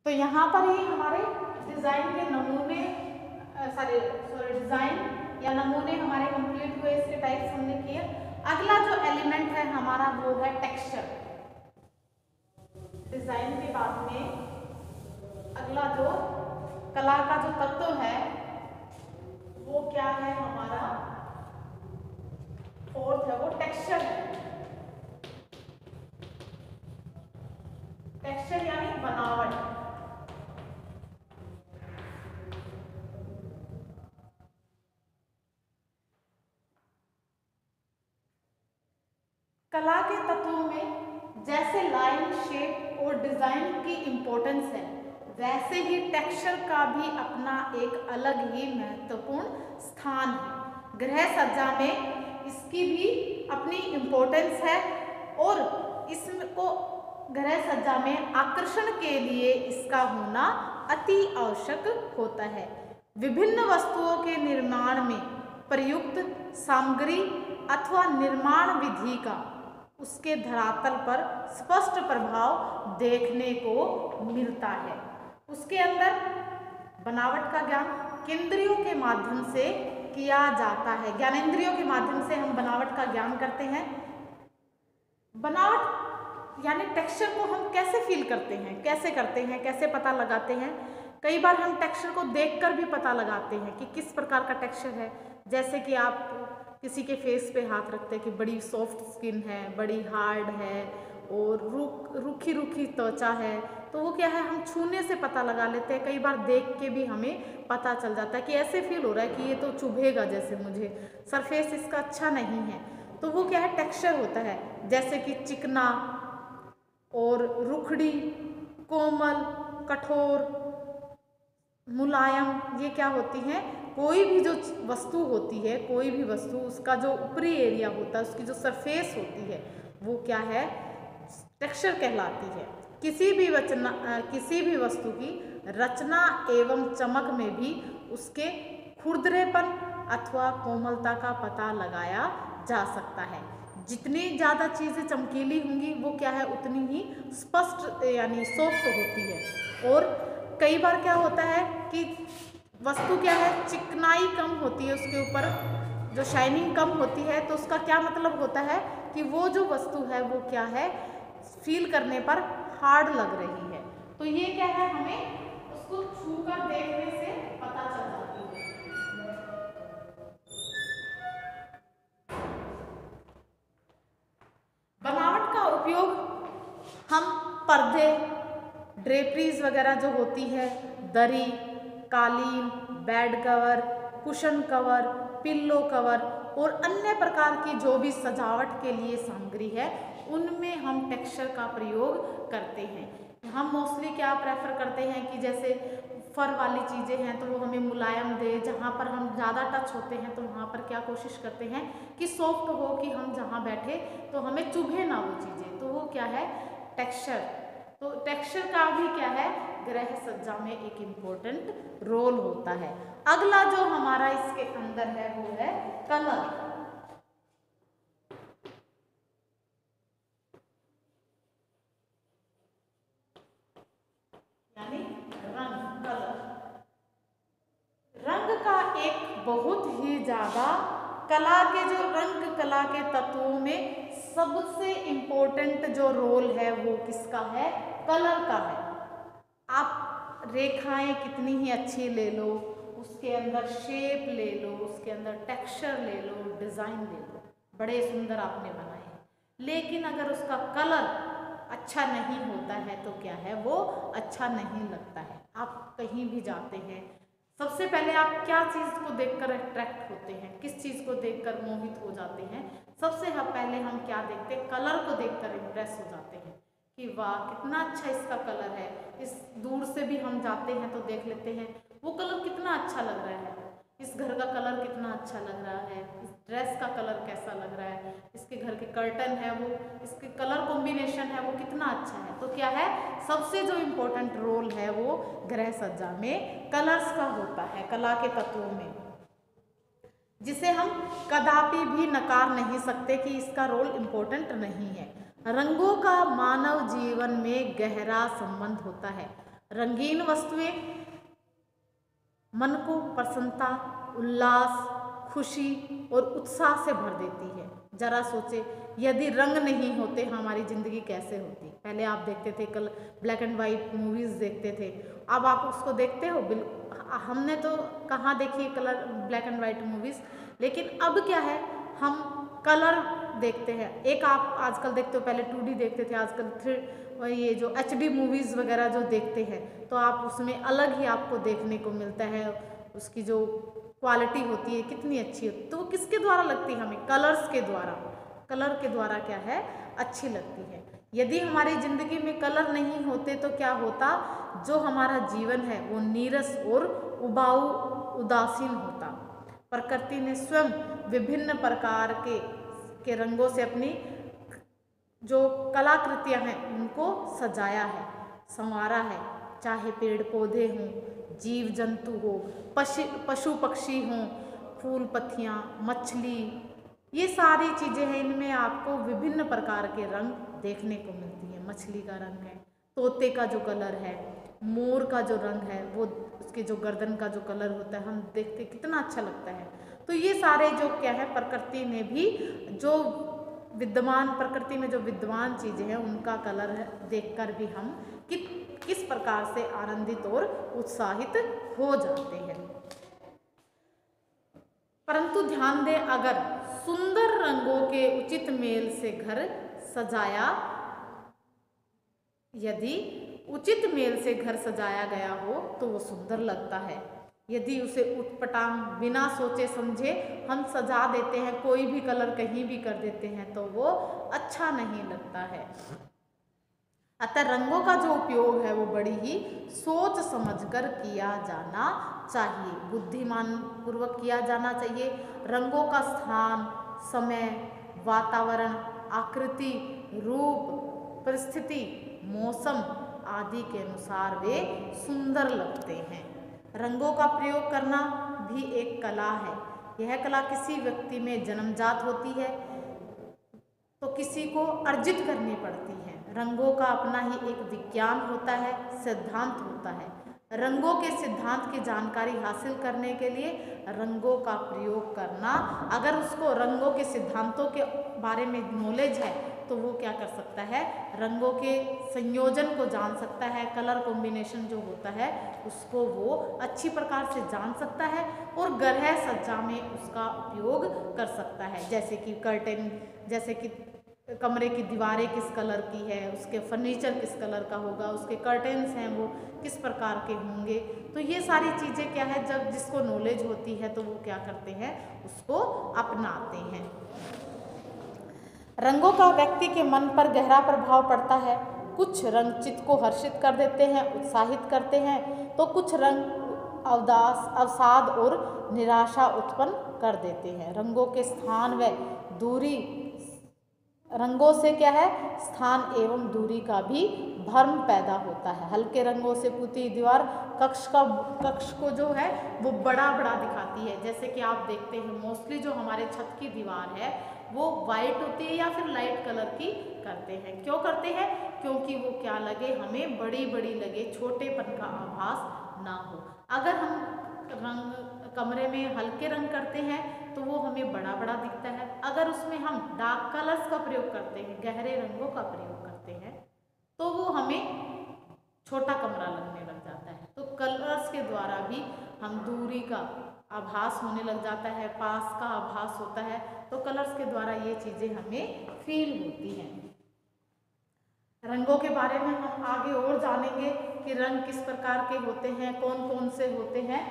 तो यहाँ पर ही हमारे डिज़ाइन के नमूने डिज़ाइन या नमूने हमारे कंप्लीट हुए, इसके टाइप्स हमने किए। अगला जो एलिमेंट है हमारा वो है टेक्सचर। डिज़ाइन के बाद में अगला जो कला का जो तत्व है वो क्या है हमारा, फोर्थ है वो टेक्सचर है। टेक्सचर यानी बनावट। कला के तत्वों में जैसे लाइन, शेप और डिजाइन की इंपॉर्टेंस है, वैसे ही टेक्सचर का भी अपना एक अलग ही महत्वपूर्ण स्थान है। गृह सज्जा में इसकी भी अपनी इंपॉर्टेंस है और इसको गृह सज्जा में आकर्षण के लिए इसका होना अति आवश्यक होता है। विभिन्न वस्तुओं के निर्माण में प्रयुक्त सामग्री अथवा निर्माण विधि का उसके धरातल पर स्पष्ट प्रभाव देखने को मिलता है। उसके अंदर बनावट का ज्ञान केंद्रियों के माध्यम से किया जाता है। ज्ञानेंद्रियों के माध्यम से हम बनावट का ज्ञान करते हैं। बनावट यानी टेक्सचर को हम कैसे फील करते हैं, कैसे करते हैं, कैसे पता लगाते हैं। कई बार हम टेक्सचर को देखकर भी पता लगाते हैं कि किस प्रकार का टेक्सचर है। जैसे कि आप किसी के फेस पे हाथ रखते हैं कि बड़ी सॉफ्ट स्किन है, बड़ी हार्ड है और रूखी रूखी त्वचा है, तो वो क्या है हम छूने से पता लगा लेते हैं। कई बार देख के भी हमें पता चल जाता है कि ऐसे फील हो रहा है कि ये तो चुभेगा, जैसे मुझे सरफेस इसका अच्छा नहीं है, तो वो क्या है टेक्सचर होता है। जैसे कि चिकना और रुखड़ी, कोमल, कठोर, मुलायम, ये क्या होती हैं, कोई भी जो वस्तु होती है, कोई भी वस्तु उसका जो ऊपरी एरिया होता है, उसकी जो सरफेस होती है वो क्या है, टेक्सचर कहलाती है। किसी भी वस्तु की रचना एवं चमक में भी उसके खुरदरेपन अथवा कोमलता का पता लगाया जा सकता है। जितनी ज़्यादा चीज़ें चमकीली होंगी वो क्या है उतनी ही स्पष्ट यानी सॉफ्ट होती है। और कई बार क्या होता है कि वस्तु क्या है चिकनाई कम होती है, उसके ऊपर जो शाइनिंग कम होती है, तो उसका क्या मतलब होता है कि वो जो वस्तु है वो क्या है फील करने पर हार्ड लग रही है। तो ये क्या है हमें उसको छूकर देखने से पता चल जाती है। बनावट का उपयोग हम पर्दे, ड्रेपरीज वगैरह जो होती है, दरी, कालीन, bed cover, cushion cover, pillow cover और अन्य प्रकार की जो भी सजावट के लिए सामग्री है उनमें हम टेक्सचर का प्रयोग करते हैं। हम मोस्टली क्या प्रेफर करते हैं कि जैसे फर वाली चीज़ें हैं तो वो हमें मुलायम दे, जहाँ पर हम ज़्यादा टच होते हैं तो वहाँ पर क्या कोशिश करते हैं कि सॉफ्ट हो, कि हम जहाँ बैठे तो हमें चुभे ना वो चीज़ें, तो वो क्या है टेक्सचर। तो टेक्सचर का भी क्या है गृह सज्जा में एक इम्पोर्टेंट रोल होता है। अगला जो हमारा इसके अंदर है वो है कलर। यानी रंग, कलर। रंग का एक बहुत ही ज्यादा कला के जो रंग कला के तत्वों में सबसे इम्पोर्टेंट जो रोल है वो किसका है, कलर का है। आप रेखाएं कितनी ही अच्छी ले लो, उसके अंदर शेप ले लो, उसके अंदर टेक्सचर ले लो, डिज़ाइन ले लो, बड़े सुंदर आपने बनाए हैं, लेकिन अगर उसका कलर अच्छा नहीं होता है तो क्या है वो अच्छा नहीं लगता है। आप कहीं भी जाते हैं सबसे पहले आप क्या चीज़ को देखकर अट्रैक्ट होते हैं, किस चीज़ को देखकर मोहित हो जाते हैं, सबसे पहले हम क्या देखते हैं, कलर को देखकर इम्प्रेस हो जाते हैं कि वाह कितना अच्छा इसका कलर है। इस दूर से भी हम जाते हैं तो देख लेते हैं वो कलर कितना अच्छा लग रहा है, इस घर का कलर कितना अच्छा लग रहा है, इस ड्रेस का कलर कैसा लग रहा है, इसके घर के कर्टन है वो, इसके कलर कॉम्बिनेशन है वो कितना अच्छा है। तो क्या है सबसे जो इम्पोर्टेंट रोल है वो गृह सज्जा में कलर्स का होता है, कला के तत्वों में, जिसे हम कदापि भी नकार नहीं सकते कि इसका रोल इम्पोर्टेंट नहीं है। रंगों का मानव जीवन में गहरा संबंध होता है। रंगीन वस्तुएं मन को प्रसन्नता, उल्लास, खुशी और उत्साह से भर देती है। जरा सोचे, यदि रंग नहीं होते हमारी ज़िंदगी कैसे होती। पहले आप देखते थे कल ब्लैक एंड वाइट मूवीज़ देखते थे, अब आप उसको देखते हो? हमने तो कहाँ देखी colour black and white movies, लेकिन अब क्या है, हम कलर देखते हैं। एक आप आजकल देखते हो, पहले 2D देखते थे, आजकल ये जो HD मूवीज़ वगैरह जो देखते हैं, तो आप उसमें अलग ही आपको देखने को मिलता है। उसकी जो क्वालिटी होती है कितनी अच्छी होती है, तो वो किसके द्वारा लगती है हमें? कलर्स के द्वारा। कलर के द्वारा क्या है, अच्छी लगती है। यदि हमारी ज़िंदगी में कलर नहीं होते तो क्या होता? जो हमारा जीवन है वो नीरस और उबाऊ, उदासीन होता। प्रकृति ने स्वयं विभिन्न प्रकार के रंगों से अपनी जो कलाकृतियाँ हैं उनको सजाया है, संवारा है। चाहे पेड़ पौधे हों, जीव जंतु हो, पशु पक्षी हों, फूल पत्तियाँ, मछली, ये सारी चीज़ें हैं, इनमें आपको विभिन्न प्रकार के रंग देखने को मिलती हैं। मछली का रंग है, तोते का जो कलर है, मोर का जो रंग है, वो उसके जो गर्दन का जो कलर होता है, हम देखते कितना अच्छा लगता है। तो ये सारे जो क्या है, प्रकृति ने भी जो प्रकृति में जो विद्यमान चीज़ें हैं उनका कलर देखकर भी हम किस प्रकार से आनंदित और उत्साहित हो जाते हैं। परंतु ध्यान दें, अगर सुंदर रंगों के उचित मेल से घर सजाया, यदि उचित मेल से घर सजाया गया हो तो वो सुंदर लगता है। यदि उसे उटपटांग बिना सोचे समझे हम सजा देते हैं, कोई भी कलर कहीं भी कर देते हैं, तो वो अच्छा नहीं लगता है। अतः रंगों का जो उपयोग है वो बड़ी ही सोच समझकर किया जाना चाहिए, बुद्धिमान पूर्वक किया जाना चाहिए। रंगों का स्थान, समय, वातावरण, आकृति, रूप, परिस्थिति, मौसम आदि के अनुसार वे सुंदर लगते हैं। रंगों का प्रयोग करना भी एक कला है। यह कला किसी व्यक्ति में जन्मजात होती है तो किसी को अर्जित करनी पड़ती है। रंगों का अपना ही एक विज्ञान होता है, सिद्धांत होता है। रंगों के सिद्धांत की जानकारी हासिल करने के लिए रंगों का प्रयोग करना, अगर उसको रंगों के सिद्धांतों के बारे में नॉलेज है तो वो क्या कर सकता है, रंगों के संयोजन को जान सकता है, कलर कॉम्बिनेशन जो होता है उसको वो अच्छी प्रकार से जान सकता है और गृह सज्जा में उसका उपयोग कर सकता है। जैसे कि कर्टेन, जैसे कि कमरे की दीवारें किस कलर की है, उसके फर्नीचर किस कलर का होगा, उसके कर्टेन्स हैं वो किस प्रकार के होंगे। तो ये सारी चीज़ें क्या है, जब जिसको नॉलेज होती है तो वो क्या करते हैं, उसको अपनाते हैं। रंगों का व्यक्ति के मन पर गहरा प्रभाव पड़ता है। कुछ रंग चित्त को हर्षित कर देते हैं, उत्साहित करते हैं, तो कुछ रंग अवसाद और निराशा उत्पन्न कर देते हैं। रंगों के स्थान व दूरी, रंगों से क्या है, स्थान एवं दूरी का भी भ्रम पैदा होता है। हल्के रंगों से पुती दीवार कक्ष को जो है वो बड़ा बड़ा दिखाती है। जैसे कि आप देखते हैं मोस्टली जो हमारे छत की दीवार है वो वाइट होती है या फिर लाइट कलर की करते हैं। क्यों करते हैं? क्योंकि वो क्या लगे, हमें बड़ी बड़ी लगे, छोटेपन का आभास ना हो। अगर हम रंग कमरे में हल्के रंग करते हैं तो वो हमें बड़ा बड़ा दिखता है। अगर उसमें हम डार्क कलर्स का प्रयोग करते हैं, गहरे रंगों का प्रयोग करते हैं, तो वो हमें छोटा कमरा लगने लग जाता है। तो कलर्स के द्वारा भी हम दूरी का आभास होने लग जाता है, पास का आभास होता है। तो कलर्स के द्वारा ये चीज़ें हमें फील होती हैं। रंगों के बारे में हम आगे और जानेंगे कि रंग किस प्रकार के होते हैं, कौन कौन से होते हैं,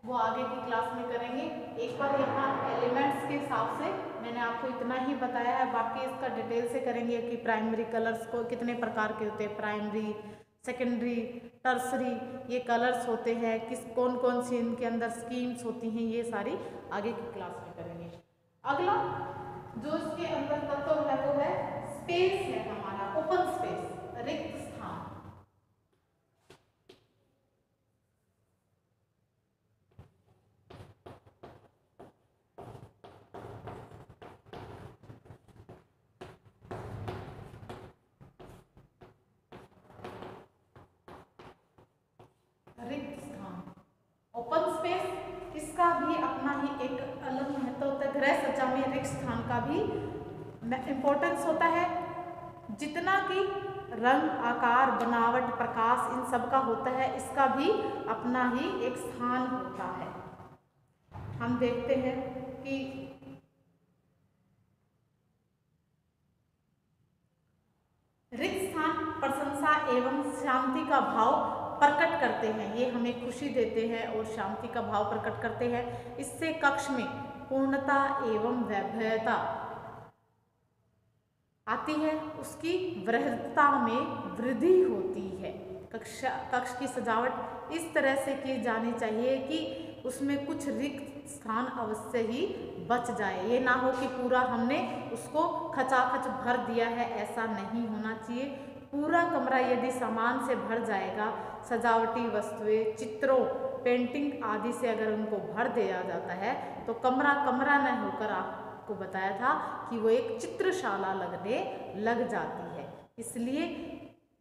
वो आगे की क्लास में करेंगे। एक बार यहाँ एलिमेंट्स के हिसाब से मैंने आपको इतना ही बताया है, बाकी इसका डिटेल से करेंगे कि प्राइमरी कलर्स को कितने प्रकार के होते हैं, प्राइमरी, सेकेंडरी, टर्सरी, ये कलर्स होते हैं, कौन कौन सी इनके अंदर स्कीम्स होती हैं, ये सारी आगे की क्लास में करेंगे। अगला जो इसके अंदर तत्व है वो है स्पेस है, हमारा ओपन स्पेस, रिक्त स्थान। स्पेस, इसका भी अपना ही एक अलग महत्व होता है। गृह सज्जा में रिक्त स्थान का भी इम्पोर्टेंस होता है। जितना कि रंग, आकार, बनावट, प्रकाश इन सब का होता है, इसका भी अपना ही एक स्थान होता है। हम देखते हैं कि रिक्त स्थान प्रशंसा एवं शांति का भाव प्रकट करते हैं। ये हमें खुशी देते हैं और शांति का भाव प्रकट करते हैं। इससे कक्ष में पूर्णता एवं वैभवता आती है, उसकी वृहत्ता में वृद्धि होती है। कक्ष की सजावट इस तरह से की जानी चाहिए कि उसमें कुछ रिक्त स्थान अवश्य ही बच जाए। ये ना हो कि पूरा हमने उसको खचाखच भर दिया है, ऐसा नहीं होना चाहिए। पूरा कमरा यदि सामान से भर जाएगा, सजावटी वस्तुएं, चित्रों, पेंटिंग आदि से अगर उनको भर दिया जाता है तो कमरा कमरा न होकर, आपको बताया था कि वो एक चित्रशाला लगने लग जाती है। इसलिए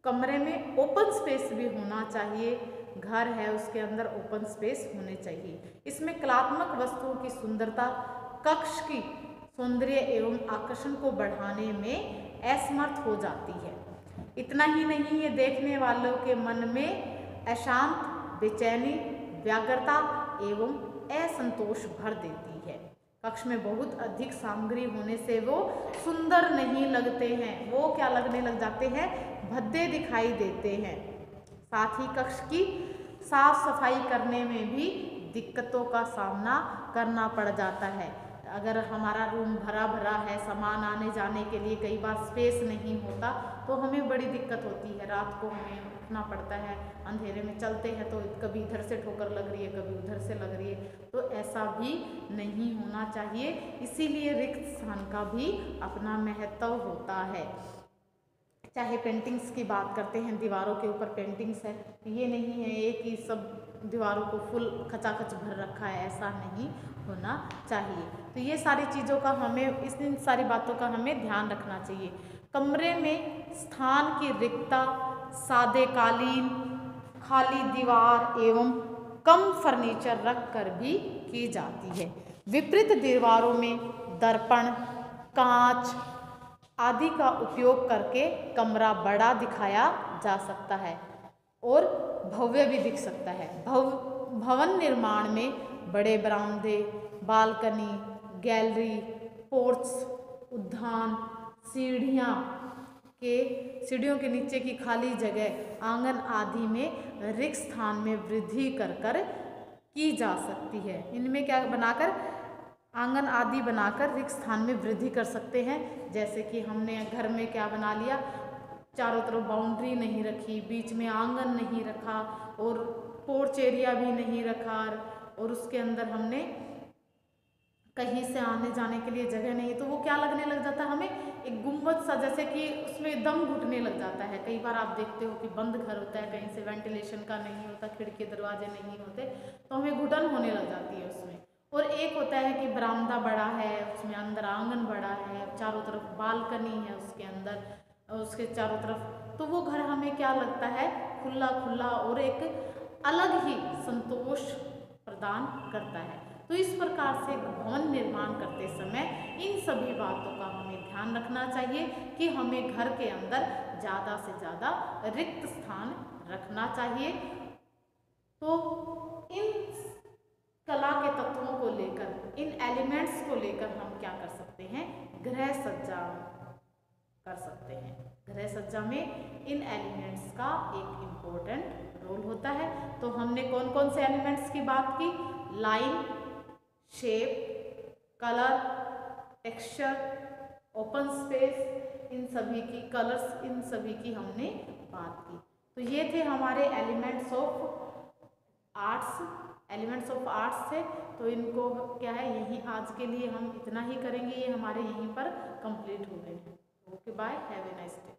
कमरे में ओपन स्पेस भी होना चाहिए। घर है उसके अंदर ओपन स्पेस होने चाहिए। इसमें कलात्मक वस्तुओं की सुंदरता कक्ष की सौंदर्य एवं आकर्षण को बढ़ाने में असमर्थ हो जाती है। इतना ही नहीं, ये देखने वालों के मन में अशांत, बेचैनी, व्यग्रता एवं असंतोष भर देती है। कक्ष में बहुत अधिक सामग्री होने से वो सुंदर नहीं लगते हैं, वो क्या लगने लग जाते हैं, भद्दे दिखाई देते हैं। साथ ही कक्ष की साफ सफाई करने में भी दिक्कतों का सामना करना पड़ जाता है। अगर हमारा रूम भरा भरा है, सामान आने जाने के लिए कई बार स्पेस नहीं होता तो हमें बड़ी दिक्कत होती है। रात को हमें उठना पड़ता है, अंधेरे में चलते हैं तो कभी इधर से ठोकर लग रही है, कभी उधर से लग रही है, तो ऐसा भी नहीं होना चाहिए। इसीलिए रिक्त स्थान का भी अपना महत्व होता है। चाहे पेंटिंग्स की बात करते हैं, दीवारों के ऊपर पेंटिंग्स है, ये नहीं है एक ही सब दीवारों को फुल खचाखच भर रखा है, ऐसा नहीं होना चाहिए। तो ये सारी चीज़ों का हमें, इन सारी बातों का हमें ध्यान रखना चाहिए। कमरे में स्थान की रिक्तता सादे कालीन, खाली दीवार एवं कम फर्नीचर रख कर भी की जाती है। विपरीत दीवारों में दर्पण, कांच आदि का उपयोग करके कमरा बड़ा दिखाया जा सकता है और भव्य भी दिख सकता है। भवन निर्माण में बड़े बरामदे, बालकनी, गैलरी, पोर्च, उद्यान, सीढ़ियों के नीचे की खाली जगह, आंगन आदि में रिक्त स्थान में वृद्धि कर कर की जा सकती है। इनमें क्या बनाकर, आंगन आदि बनाकर रिक्त स्थान में वृद्धि कर सकते हैं। जैसे कि हमने घर में क्या बना लिया, चारों तरफ बाउंड्री नहीं रखी, बीच में आंगन नहीं रखा और पोर्च एरिया भी नहीं रखा और उसके अंदर हमने कहीं से आने जाने के लिए जगह नहीं, तो वो क्या लगने लग जाता है, हमें एक गुंबद सा, जैसे कि उसमें दम घुटने लग जाता है। कई बार आप देखते हो कि बंद घर होता है, कहीं से वेंटिलेशन का नहीं होता, खिड़की दरवाजे नहीं होते, तो हमें घुटन होने लग जाती है उसमें। और एक होता है कि बरामदा बड़ा है, उसमें अंदर आंगन बड़ा है, चारों तरफ बालकनी है उसके अंदर, उसके चारों तरफ, तो वो घर हमें क्या लगता है, खुला खुला और एक अलग ही संतोष प्रदान करता है। तो इस प्रकार से भवन निर्माण करते समय इन सभी बातों का हमें ध्यान रखना चाहिए कि हमें घर के अंदर ज़्यादा से ज़्यादा रिक्त स्थान रखना चाहिए। तो इन कला के तत्वों को लेकर, इन एलिमेंट्स को लेकर हम क्या कर सकते हैं, गृह सज्जा कर सकते हैं। गृह सज्जा में इन एलिमेंट्स का एक इम्पोर्टेंट रोल होता है। तो हमने कौन कौन से एलिमेंट्स की बात की, line, shape, colour, texture, open space, इन सभी की कलर्स, इन सभी की हमने बात की। तो ये थे हमारे एलिमेंट्स ऑफ आर्ट्स थे। तो इनको क्या है, यहीं आज के लिए हम इतना ही करेंगे, ये हमारे यहीं पर कंप्लीट हो गए हैं। Okay, bye, have a nice day.